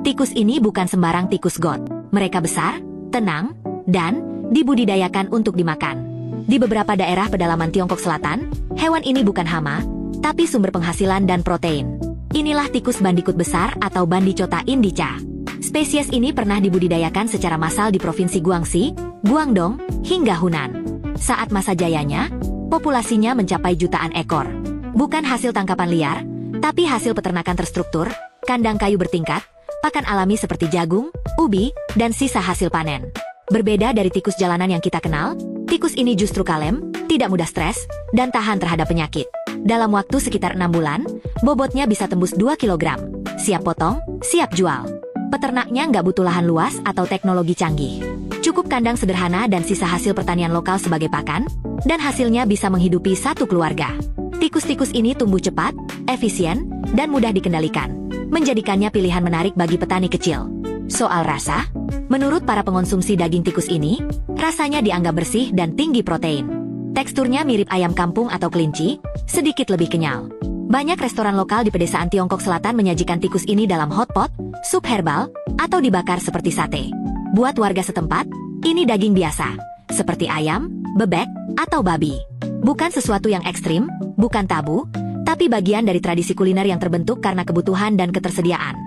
Tikus ini bukan sembarang tikus got. Mereka besar, tenang, dan dibudidayakan untuk dimakan. Di beberapa daerah pedalaman Tiongkok Selatan, hewan ini bukan hama, tapi sumber penghasilan dan protein. Inilah tikus bandikut besar atau Bandicota indica. Spesies ini pernah dibudidayakan secara massal di Provinsi Guangxi, Guangdong, hingga Hunan. Saat masa jayanya, populasinya mencapai jutaan ekor. Bukan hasil tangkapan liar, tapi hasil peternakan terstruktur, kandang kayu bertingkat, pakan alami seperti jagung, ubi, dan sisa hasil panen. Berbeda dari tikus jalanan yang kita kenal, tikus ini justru kalem, tidak mudah stres, dan tahan terhadap penyakit. Dalam waktu sekitar 6 bulan, bobotnya bisa tembus 2 kg. Siap potong, siap jual. Peternaknya nggak butuh lahan luas atau teknologi canggih. Cukup kandang sederhana dan sisa hasil pertanian lokal sebagai pakan, dan hasilnya bisa menghidupi satu keluarga. Tikus-tikus ini tumbuh cepat, efisien, dan mudah dikendalikan, menjadikannya pilihan menarik bagi petani kecil. Soal rasa, menurut para pengonsumsi daging tikus ini, rasanya dianggap bersih dan tinggi protein. Teksturnya mirip ayam kampung atau kelinci, sedikit lebih kenyal. Banyak restoran lokal di pedesaan Tiongkok Selatan menyajikan tikus ini dalam hot pot, sup herbal, atau dibakar seperti sate. Buat warga setempat, ini daging biasa, seperti ayam, bebek, atau babi. Bukan sesuatu yang ekstrim, bukan tabu, tapi bagian dari tradisi kuliner yang terbentuk karena kebutuhan dan ketersediaan.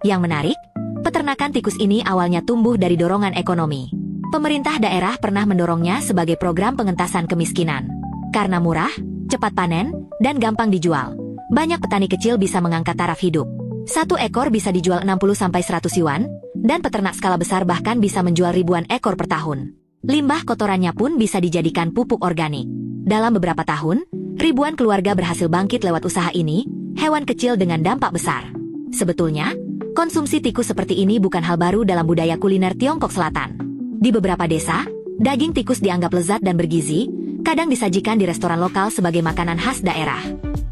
Yang menarik, peternakan tikus ini awalnya tumbuh dari dorongan ekonomi. Pemerintah daerah pernah mendorongnya sebagai program pengentasan kemiskinan. Karena murah, cepat panen, dan gampang dijual, banyak petani kecil bisa mengangkat taraf hidup. Satu ekor bisa dijual 60-100 yuan, dan peternak skala besar bahkan bisa menjual ribuan ekor per tahun. Limbah kotorannya pun bisa dijadikan pupuk organik. Dalam beberapa tahun, ribuan keluarga berhasil bangkit lewat usaha ini, hewan kecil dengan dampak besar. Sebetulnya, konsumsi tikus seperti ini bukan hal baru dalam budaya kuliner Tiongkok Selatan. Di beberapa desa, daging tikus dianggap lezat dan bergizi, kadang disajikan di restoran lokal sebagai makanan khas daerah.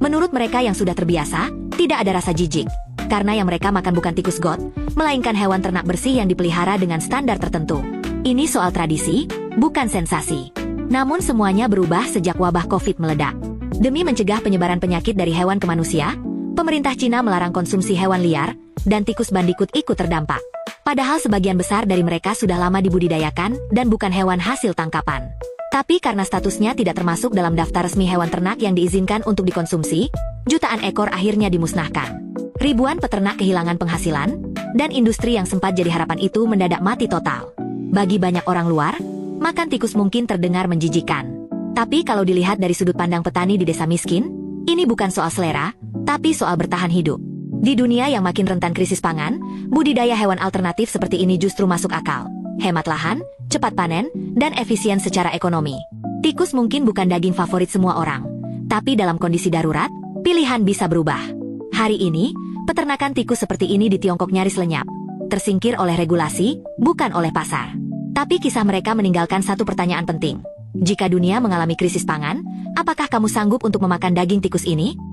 Menurut mereka yang sudah terbiasa, tidak ada rasa jijik, karena yang mereka makan bukan tikus got, melainkan hewan ternak bersih yang dipelihara dengan standar tertentu. Ini soal tradisi, bukan sensasi. Namun semuanya berubah sejak wabah COVID meledak. Demi mencegah penyebaran penyakit dari hewan ke manusia, pemerintah Cina melarang konsumsi hewan liar, dan tikus bandikut ikut terdampak. Padahal sebagian besar dari mereka sudah lama dibudidayakan dan bukan hewan hasil tangkapan. Tapi karena statusnya tidak termasuk dalam daftar resmi hewan ternak yang diizinkan untuk dikonsumsi, jutaan ekor akhirnya dimusnahkan. Ribuan peternak kehilangan penghasilan, dan industri yang sempat jadi harapan itu mendadak mati total. Bagi banyak orang luar, makan tikus mungkin terdengar menjijikan. Tapi kalau dilihat dari sudut pandang petani di desa miskin, ini bukan soal selera, tapi soal bertahan hidup. Di dunia yang makin rentan krisis pangan, budidaya hewan alternatif seperti ini justru masuk akal. Hemat lahan, cepat panen, dan efisien secara ekonomi. Tikus mungkin bukan daging favorit semua orang, tapi dalam kondisi darurat, pilihan bisa berubah. Hari ini, peternakan tikus seperti ini di Tiongkok nyaris lenyap. Tersingkir oleh regulasi, bukan oleh pasar. Tapi kisah mereka meninggalkan satu pertanyaan penting. Jika dunia mengalami krisis pangan, apakah kamu sanggup untuk memakan daging tikus ini?